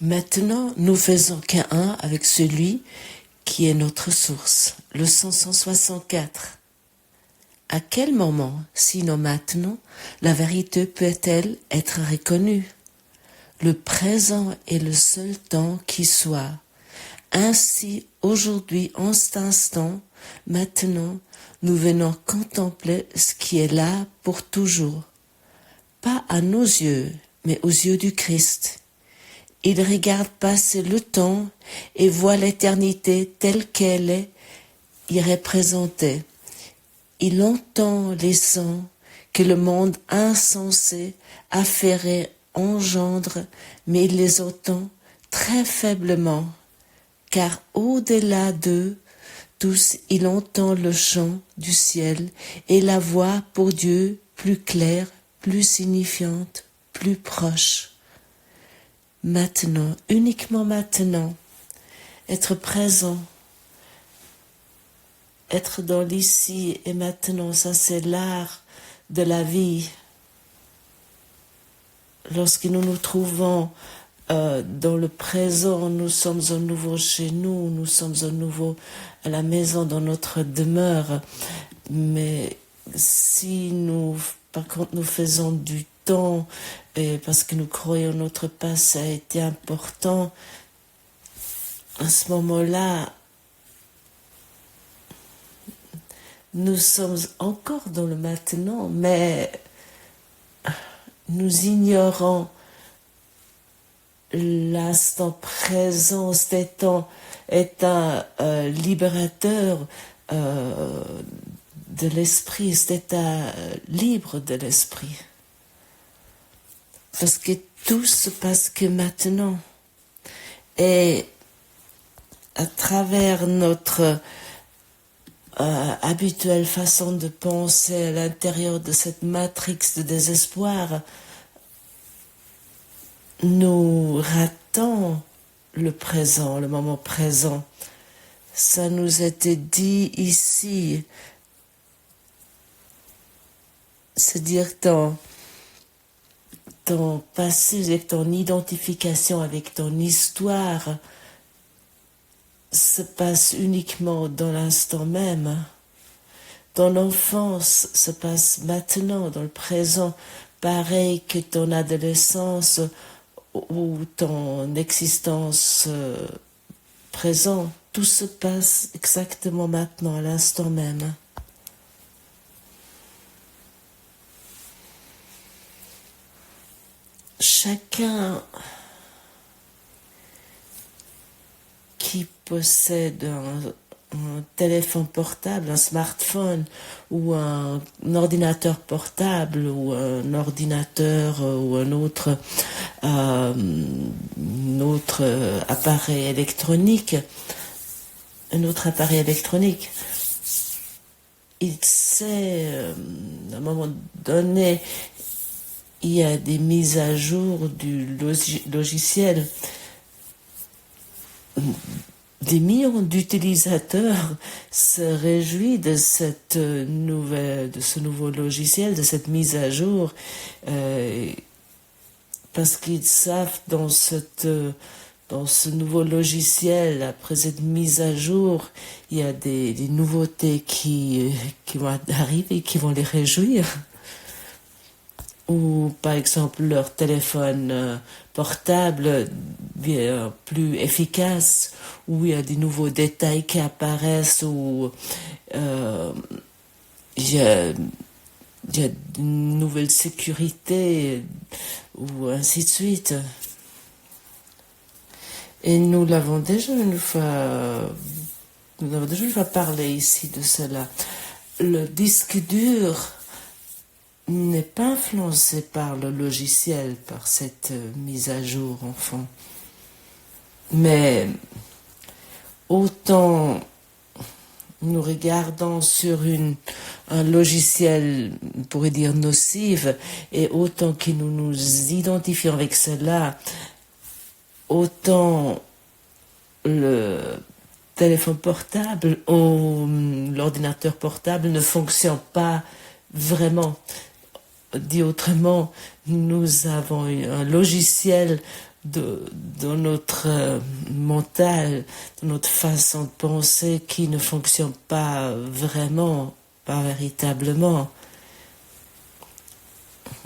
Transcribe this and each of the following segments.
Maintenant, nous faisons qu'un avec celui qui est notre source. Leçon 164. À quel moment, sinon maintenant, la vérité peut-elle être reconnue? Le présent est le seul temps qui soit. Ainsi, aujourd'hui, en cet instant, maintenant, nous venons contempler ce qui est là pour toujours. Pas à nos yeux, mais aux yeux du Christ. Il regarde passer le temps et voit l'éternité telle qu'elle est y représentée. Il entend les sons que le monde insensé, affairé, engendre, mais il les entend très faiblement, car au-delà d'eux tous, il entend le chant du ciel et la voix pour Dieu plus claire, plus signifiante, plus proche. Maintenant, uniquement maintenant, être présent, être dans l'ici et maintenant, ça c'est l'art de la vie. Lorsque nous nous trouvons dans le présent, nous sommes à nouveau chez nous, nous sommes à nouveau à la maison, dans notre demeure. Mais si nous, par contre, nous faisons du temps, et parce que nous croyons notre passé a été important, à ce moment-là, nous sommes encore dans le maintenant, mais nous ignorons l'instant présent. Cet temps est un libérateur de l'esprit, c'est état libre de l'esprit. Parce que tout se passe que maintenant. Et à travers notre habituelle façon de penser à l'intérieur de cette matrix de désespoir, nous ratons le présent, le moment présent. Ça nous était dit ici, c'est-à-dire ton passé, avec ton identification avec ton histoire, se passe uniquement dans l'instant même. Ton enfance se passe maintenant, dans le présent, pareil que ton adolescence ou ton existence présente. Tout se passe exactement maintenant, à l'instant même. Chacun qui possède un téléphone portable, un smartphone ou un ordinateur portable ou un ordinateur ou un autre appareil électronique, il sait, à un moment donné, il y a des mises à jour du logiciel. Des millions d'utilisateurs se réjouissent de ce nouveau logiciel, de cette mise à jour, parce qu'ils savent dans ce nouveau logiciel, après cette mise à jour, il y a des nouveautés qui vont arriver et qui vont les réjouir. Ou par exemple leur téléphone portable bien plus efficace, où il y a des nouveaux détails qui apparaissent, où il y a une nouvelle sécurité, ou ainsi de suite. Et nous l'avons déjà une fois parlé ici de cela. Le disque dur n'est pas influencé par le logiciel, par cette mise à jour, enfin. Mais autant nous regardons sur un logiciel, on pourrait dire nocif, et autant que nous nous identifions avec cela, autant le téléphone portable ou l'ordinateur portable ne fonctionne pas vraiment. Dit autrement, nous avons un logiciel dans notre mental, dans notre façon de penser qui ne fonctionne pas vraiment, pas véritablement.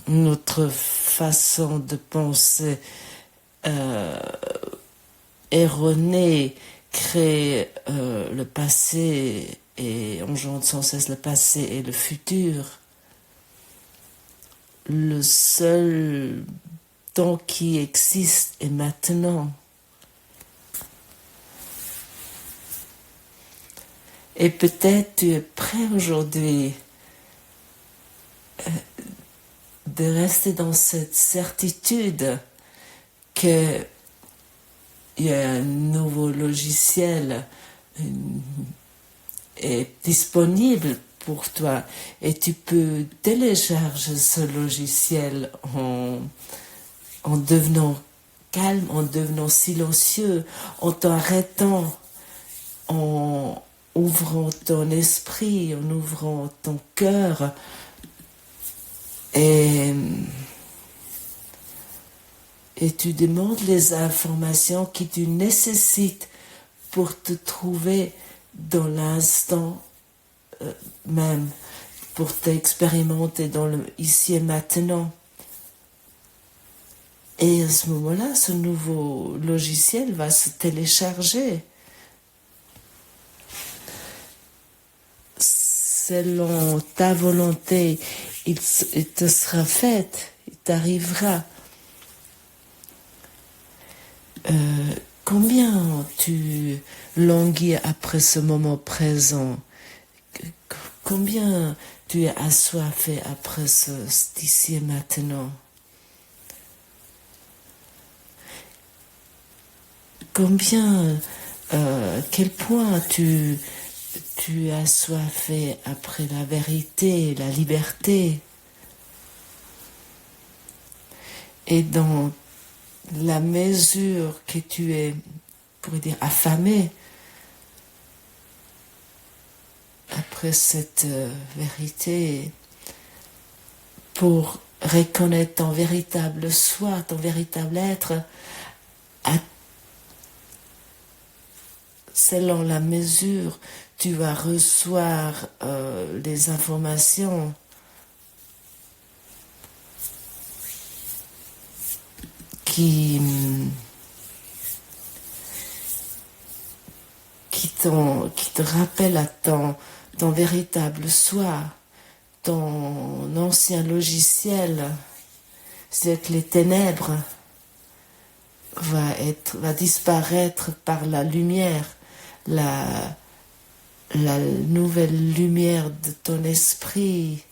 Notre façon de penser erronée crée le passé et engendre sans cesse le passé et le futur. Le seul temps qui existe est maintenant. Et peut-être tu es prêt aujourd'hui de rester dans cette certitude que il y a un nouveau logiciel est disponible pour toi et tu peux télécharger ce logiciel en devenant calme, en devenant silencieux, en t'arrêtant, en ouvrant ton esprit, en ouvrant ton cœur et tu demandes les informations que tu nécessites pour te trouver dans l'instant même, pour t'expérimenter dans le ici et maintenant. Et à ce moment-là, ce nouveau logiciel va se télécharger selon ta volonté. Il te sera fait, il t'arrivera. Combien tu languis après ce moment présent? Combien tu es assoiffé après cet ici et maintenant? Combien, quel point tu es assoiffé après la vérité, la liberté? Et dans la mesure que tu es, on pourrait dire, affamé après cette vérité, pour reconnaître ton véritable soi, ton véritable être, selon la mesure, tu vas recevoir les informations qui te rappellent à ton véritable soi, ton ancien logiciel, c'est que les ténèbres va disparaître par la lumière, la nouvelle lumière de ton esprit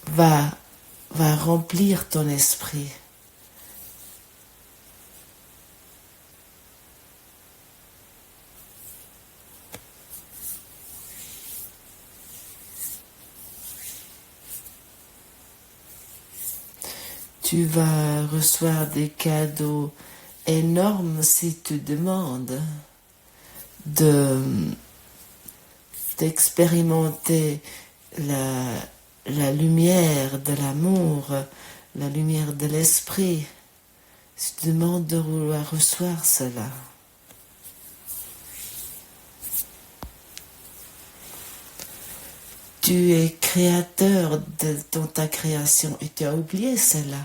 va remplir ton esprit. Tu vas recevoir des cadeaux énormes si tu demandes d'expérimenter la lumière de l'amour, la lumière de l'esprit. Si tu demandes de vouloir recevoir cela. Tu es créateur dans ta création et tu as oublié cela.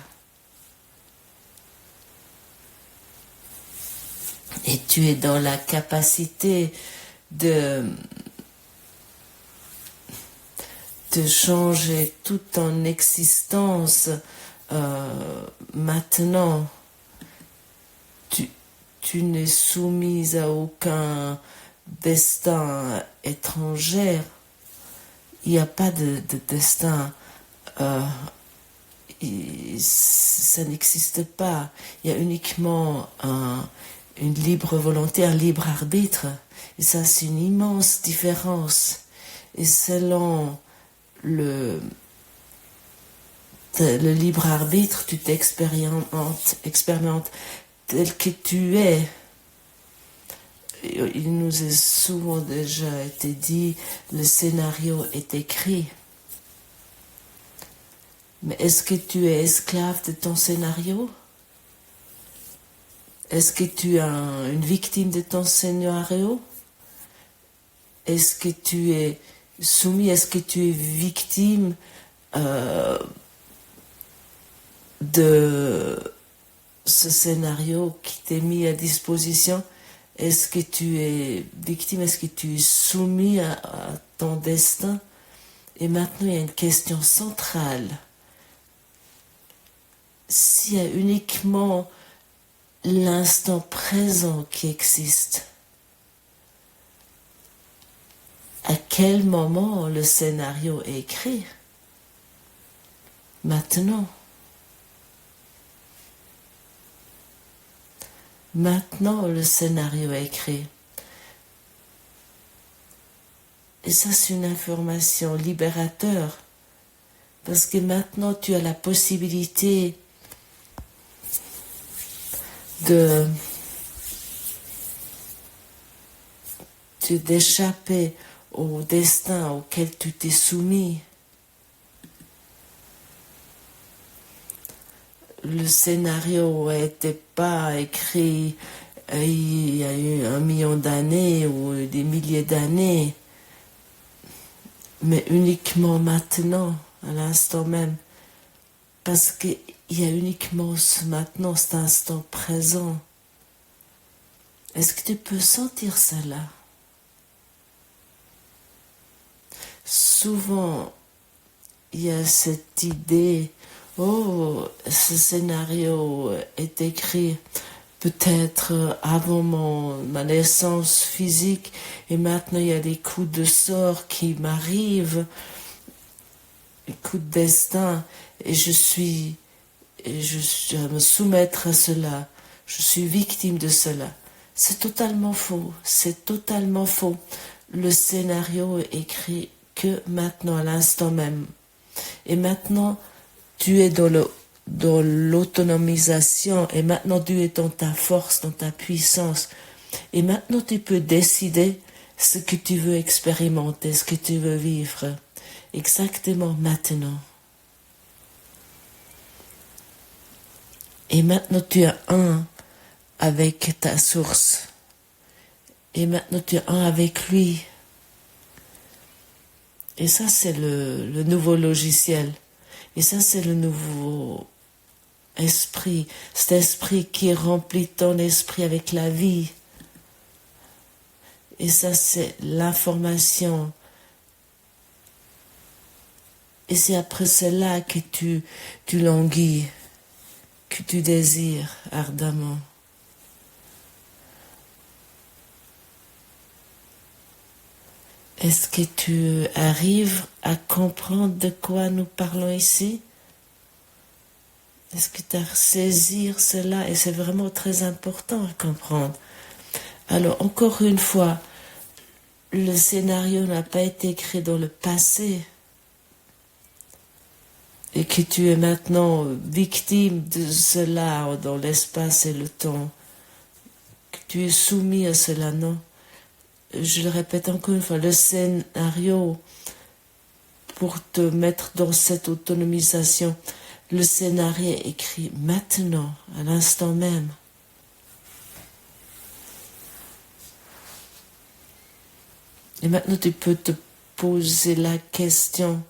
Et tu es dans la capacité de changer toute ton existence maintenant. Tu n'es soumise à aucun destin étranger. Il n'y a pas de destin. Ça n'existe pas. Il y a uniquement une libre volonté, un libre arbitre. Et ça, c'est une immense différence. Et selon le libre arbitre, tu t'expérimentes tel que tu es. Il nous est souvent déjà été dit, le scénario est écrit. Mais est-ce que tu es esclave de ton scénario? Est-ce que tu es une victime de ton scénario? Est-ce que tu es soumis? Est-ce que tu es victime de ce scénario qui t'est mis à disposition? Est-ce que tu es victime? Est-ce que tu es soumis à ton destin? Et maintenant, il y a une question centrale. S'il y a uniquement l'instant présent qui existe, à quel moment le scénario est écrit? Maintenant. Maintenant, le scénario est écrit. Et ça, c'est une information libérateur. Parce que maintenant, tu as la possibilité d'échapper au destin auquel tu t'es soumis. Le scénario n'était pas écrit il y a eu 1 million d'années ou des milliers d'années, mais uniquement maintenant, à l'instant même. Parce qu'il y a uniquement maintenant, cet instant présent. Est-ce que tu peux sentir cela? Souvent, il y a cette idée, oh, ce scénario est écrit peut-être avant ma naissance physique et maintenant il y a des coups de sort qui m'arrivent, des coups de destin et je dois me soumettre à cela, je suis victime de cela. C'est totalement faux, c'est totalement faux. Le scénario est écrit que maintenant, à l'instant même. Et maintenant, tu es dans l'autonomisation et maintenant tu es dans ta force, dans ta puissance. Et maintenant, tu peux décider ce que tu veux expérimenter, ce que tu veux vivre. Exactement maintenant. Et maintenant, tu es un avec ta source. Et maintenant, tu es un avec lui. Et ça, c'est le nouveau logiciel. Et ça, c'est le nouveau esprit. Cet esprit qui remplit ton esprit avec la vie. Et ça, c'est l'information. Et c'est après cela que tu languis, que tu désires ardemment. Est-ce que tu arrives à comprendre de quoi nous parlons ici? Est-ce que tu as saisir cela? Et c'est vraiment très important à comprendre. Alors, encore une fois, le scénario n'a pas été écrit dans le passé et que tu es maintenant victime de cela dans l'espace et le temps, que tu es soumis à cela, non? Je le répète encore une fois, le scénario pour te mettre dans cette autonomisation, le scénario est écrit maintenant, à l'instant même. Et maintenant tu peux te poser la question,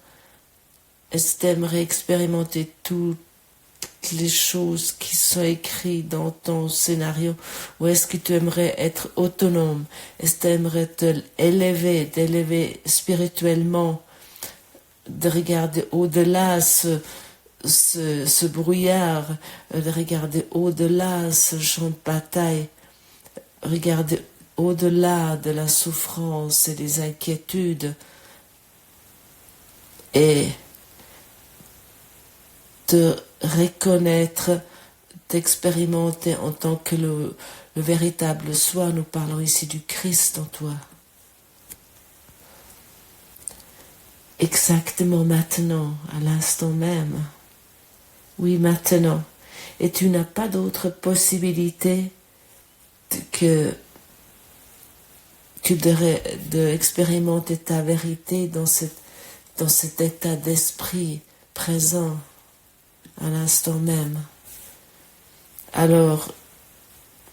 est-ce que tu aimerais expérimenter toutes les choses qui sont écrites dans ton scénario, ou est-ce que tu aimerais être autonome? Est-ce que tu aimerais t'élever spirituellement, de regarder au-delà ce brouillard, de regarder au-delà ce champ de bataille, regarder au-delà de la souffrance et des inquiétudes et te reconnaître, t'expérimenter en tant que le véritable soi. Nous parlons ici du Christ en toi. Exactement maintenant, à l'instant même. Oui, maintenant. Et tu n'as pas d'autre possibilité que d'expérimenter ta vérité dans cet état d'esprit présent à l'instant même. Alors,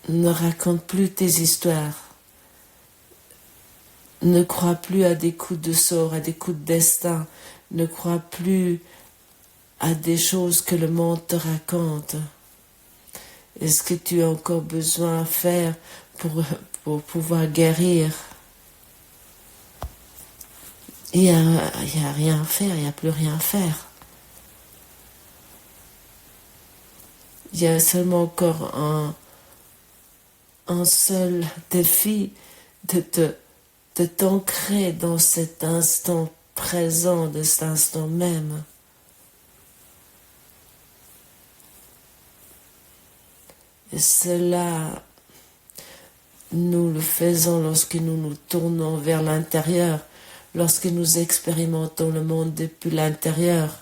Ne raconte plus tes histoires. Ne crois plus à des coups de sort, à des coups de destin. Ne crois plus à des choses que le monde te raconte. Est-ce que tu as encore besoin de faire pour pouvoir guérir? Il y a rien à faire, il n'y a plus rien à faire. Il y a seulement encore un seul défi de t'ancrer dans cet instant présent, de cet instant même. Et cela, nous le faisons lorsque nous nous tournons vers l'intérieur, lorsque nous expérimentons le monde depuis l'intérieur.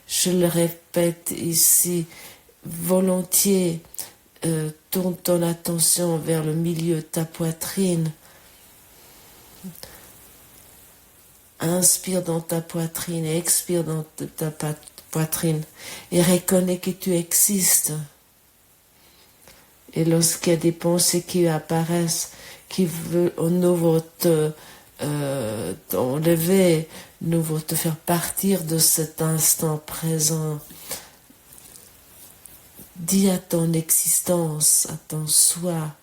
Je le répète ici volontiers, tourne ton attention vers le milieu de ta poitrine. Inspire dans ta poitrine et expire dans ta poitrine et reconnais que tu existes. Et lorsqu'il y a des pensées qui apparaissent, qui veulent au nouveau t'enlever, nouveau te faire partir de cet instant présent, dis à ton existence, à ton soi,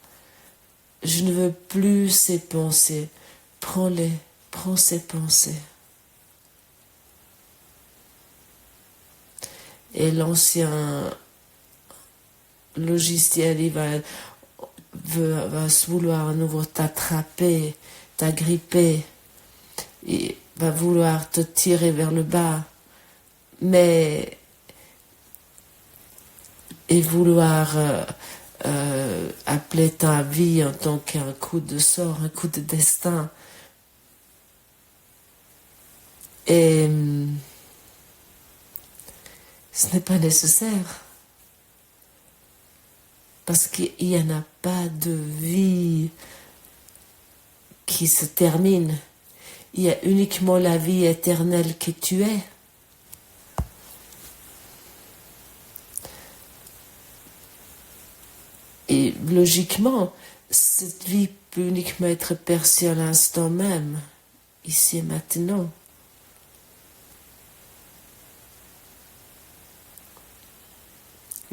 je ne veux plus ces pensées, prends-les, prends ces pensées. Et l'ancien logiciel, il va vouloir à nouveau t'attraper, t'agripper, il va vouloir te tirer vers le bas, mais et vouloir appeler ta vie en tant qu'un coup de sort, un coup de destin. Et ce n'est pas nécessaire. Parce qu'il n'y en a pas de vie qui se termine. Il y a uniquement la vie éternelle que tu es. Et logiquement, cette vie peut uniquement être perçue à l'instant même, ici et maintenant.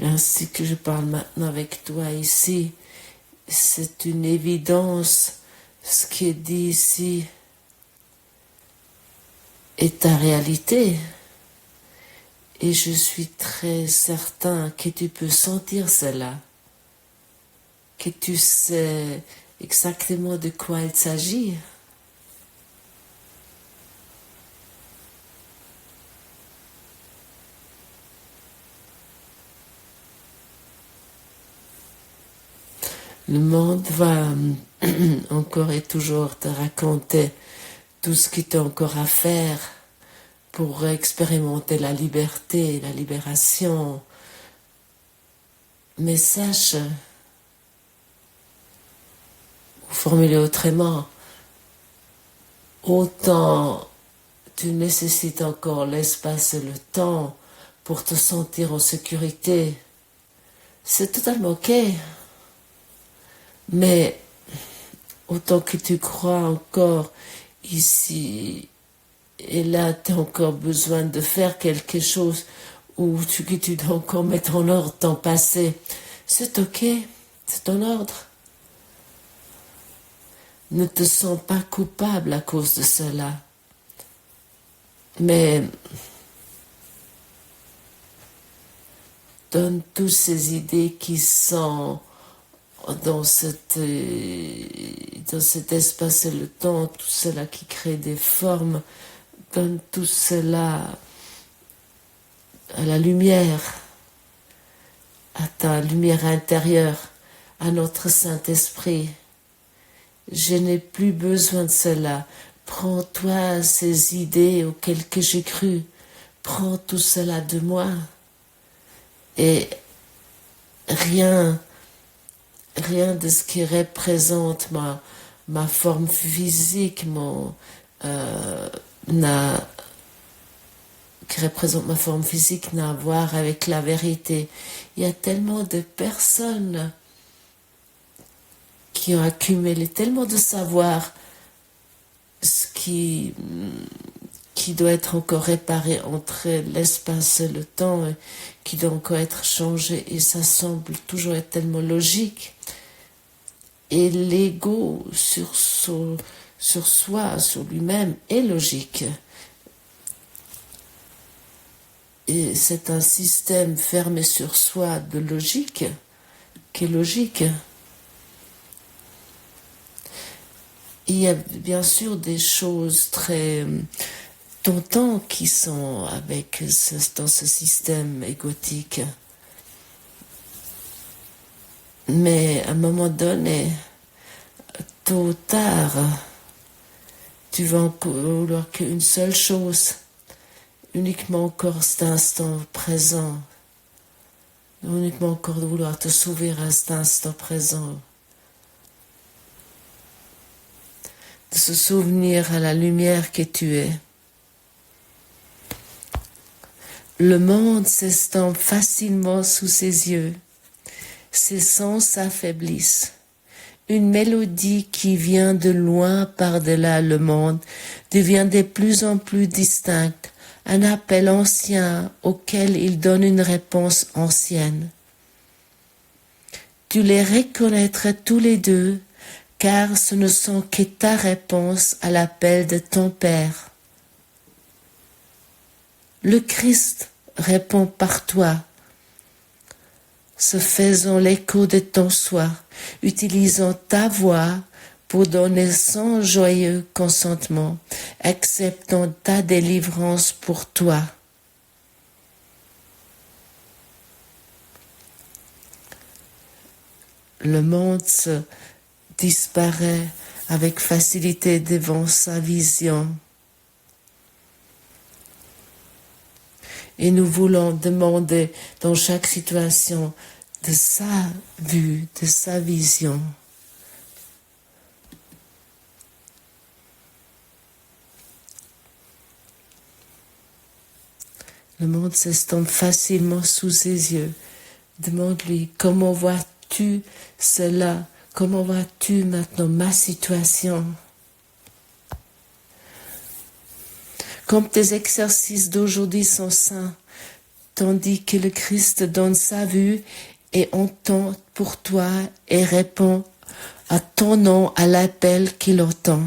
Ainsi que je parle maintenant avec toi ici, c'est une évidence, ce qui est dit ici est ta réalité. Et je suis très certain que tu peux sentir cela, que tu sais exactement de quoi il s'agit. Le monde va encore et toujours te raconter tout ce qu'il y a encore à faire pour expérimenter la liberté, la libération. Mais sache, ou formulé autrement, autant tu nécessites encore l'espace et le temps pour te sentir en sécurité, c'est totalement ok. Mais autant que tu crois encore ici et là, tu as encore besoin de faire quelque chose ou que tu dois encore mettre en ordre ton passé, c'est ok, c'est en ordre. Ne te sens pas coupable à cause de cela. Mais donne toutes ces idées qui sont dans cet espace et le temps, tout cela qui crée des formes, donne tout cela à la lumière, à ta lumière intérieure, à notre Saint-Esprit. Je n'ai plus besoin de cela. Prends-toi ces idées auxquelles que j'ai cru. Prends tout cela de moi. Et rien de ce qui représente ma forme physique, qui représente ma forme physique n'a à voir avec la vérité. Il y a tellement de personnes qui ont accumulé tellement de savoir, ce qui doit être encore réparé entre l'espace et le temps, qui doit encore être changé, et ça semble toujours être tellement logique. Et l'ego sur soi, sur lui-même, est logique. Et c'est un système fermé sur soi de logique qui est logique. Il y a bien sûr des choses très tentantes qui sont dans ce système égotique. Mais à un moment donné, tôt ou tard, tu vas vouloir qu'une seule chose, uniquement encore cet instant présent, uniquement encore de vouloir te sauver à cet instant présent, de se souvenir à la lumière que tu es. Le monde s'estompe facilement sous ses yeux, ses sens s'affaiblissent. Une mélodie qui vient de loin par-delà le monde devient de plus en plus distincte, un appel ancien auquel il donne une réponse ancienne. Tu les reconnaîtrais tous les deux, car ce ne sont que ta réponse à l'appel de ton Père. Le Christ répond par toi, se faisant l'écho de ton soi, utilisant ta voix pour donner son joyeux consentement, acceptant ta délivrance pour toi. Le monde se disparaît avec facilité devant sa vision. Et nous voulons demander dans chaque situation de sa vue, de sa vision. Le monde s'estompe facilement sous ses yeux. Demande-lui, comment vois-tu cela? Comment vois-tu maintenant ma situation? Comme tes exercices d'aujourd'hui sont sains, tandis que le Christ donne sa vue et entend pour toi et répond à ton nom à l'appel qu'il entend.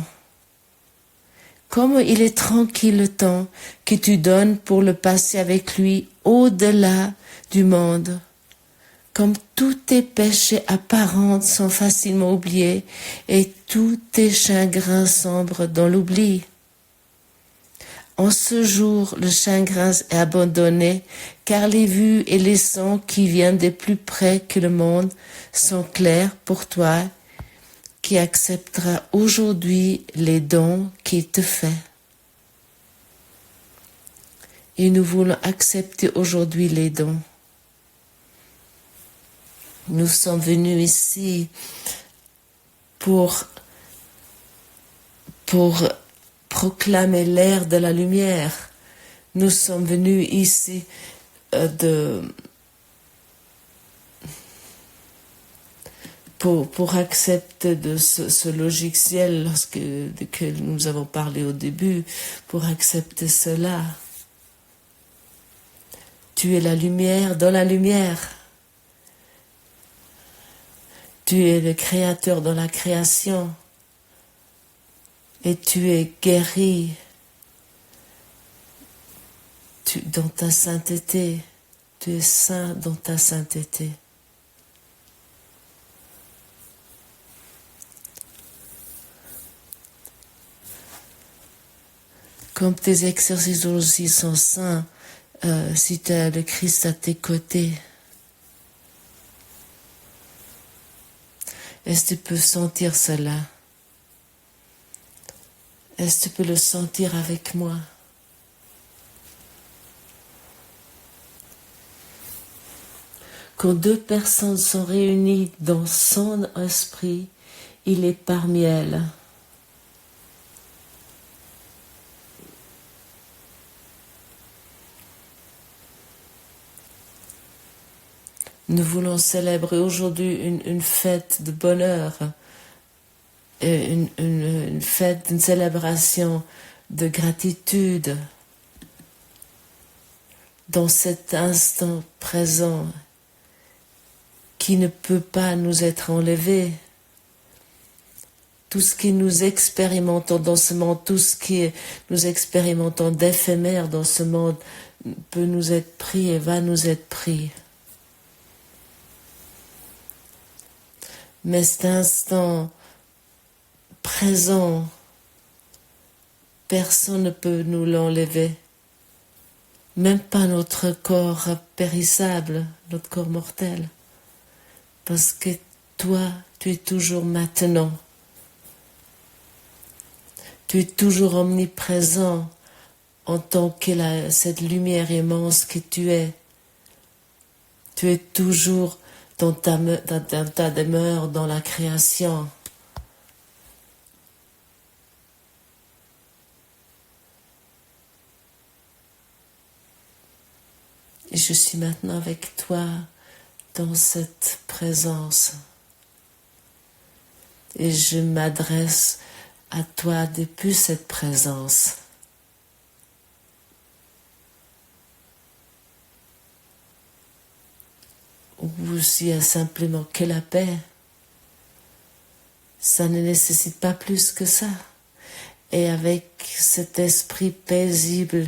Comme il est tranquille le temps que tu donnes pour le passer avec lui au-delà du monde. Comme tous tes péchés apparents sont facilement oubliés et tous tes chagrins sombrent dans l'oubli. En ce jour, le chagrin est abandonné, car les vues et les sons qui viennent de plus près que le monde sont clairs pour toi, qui acceptera aujourd'hui les dons qu'il te fait. Et nous voulons accepter aujourd'hui les dons. Nous sommes venus ici pour proclamer l'ère de la lumière. Nous sommes venus ici pour accepter de ce logiciel que nous avons parlé au début, pour accepter cela. Tu es la lumière dans la lumière. Tu es le créateur dans la création. Et tu es guéri dans ta sainteté. Tu es saint dans ta sainteté. Comme tes exercices aussi sont saints, si tu as le Christ à tes côtés, est-ce que tu peux sentir cela? Est-ce que tu peux le sentir avec moi? Quand deux personnes sont réunies dans son esprit, il est parmi elles. Nous voulons célébrer aujourd'hui une fête de bonheur une fête, une célébration de gratitude dans cet instant présent qui ne peut pas nous être enlevé. Tout ce que nous expérimentons dans ce monde, tout ce que nous expérimentons d'éphémère dans ce monde peut nous être pris et va nous être pris. Mais cet instant présent, personne ne peut nous l'enlever. Même pas notre corps périssable, notre corps mortel. Parce que toi, tu es toujours maintenant. Tu es toujours omniprésent en tant que cette lumière immense que tu es. Tu es toujours dans ta demeure, dans la création. Et je suis maintenant avec toi dans cette présence. Et je m'adresse à toi depuis cette présence. Ou s'il y a simplement que la paix, ça ne nécessite pas plus que ça. Et avec cet esprit paisible,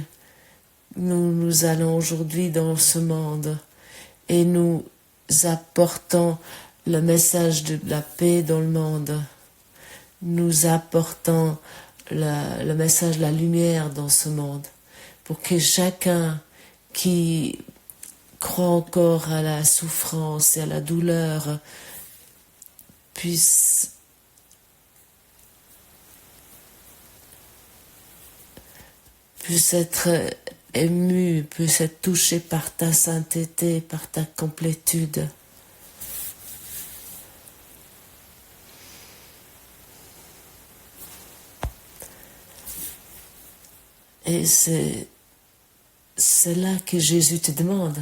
nous allons aujourd'hui dans ce monde et nous apportons le message de la paix dans le monde. Nous apportons le message de la lumière dans ce monde pour que chacun qui croit encore à la souffrance et à la douleur puisse être ému, puisse être touché par ta sainteté, par ta complétude. Et c'est là que Jésus te demande.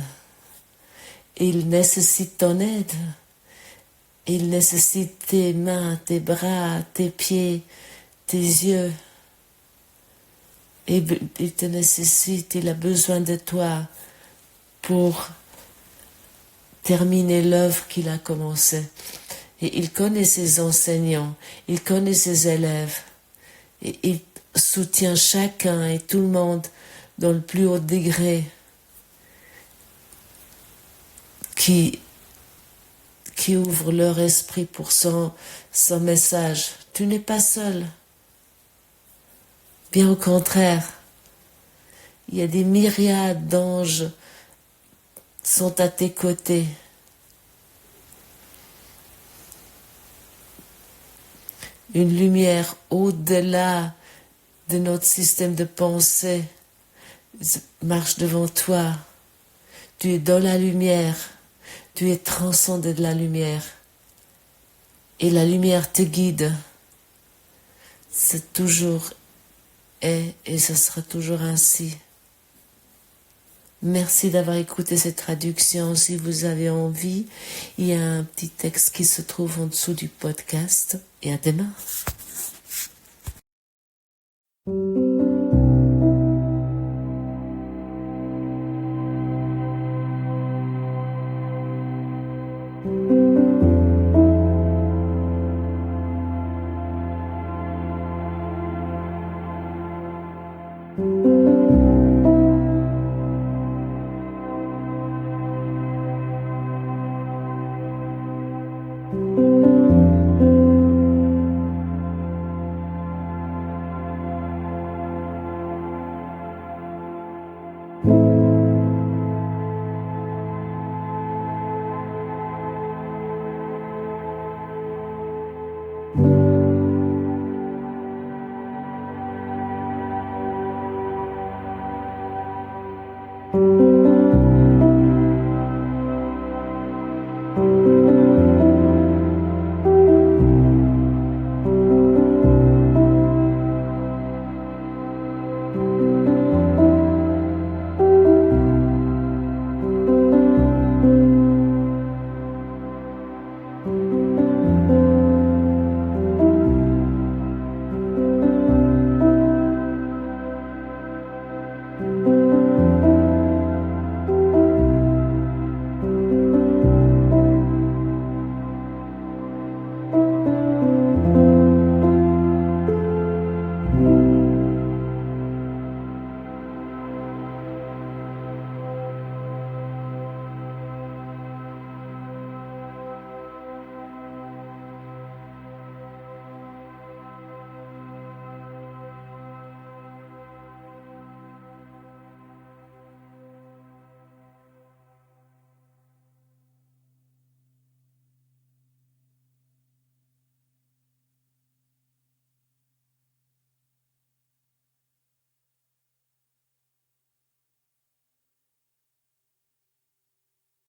Il nécessite ton aide. Il nécessite tes mains, tes bras, tes pieds, tes yeux. Et il te nécessite, il a besoin de toi pour terminer l'œuvre qu'il a commencée. Et il connaît ses enseignants, il connaît ses élèves. Et il soutient chacun et tout le monde dans le plus haut degré qui ouvre leur esprit pour son message. Tu n'es pas seul. Bien au contraire, il y a des myriades d'anges qui sont à tes côtés. Une lumière au-delà de notre système de pensée marche devant toi. Tu es dans la lumière. Tu es transcendé de la lumière. Et la lumière te guide. C'est toujours et ce sera toujours ainsi. Merci d'avoir écouté cette traduction. Si vous avez envie, il y a un petit texte qui se trouve en dessous du podcast. Et à demain.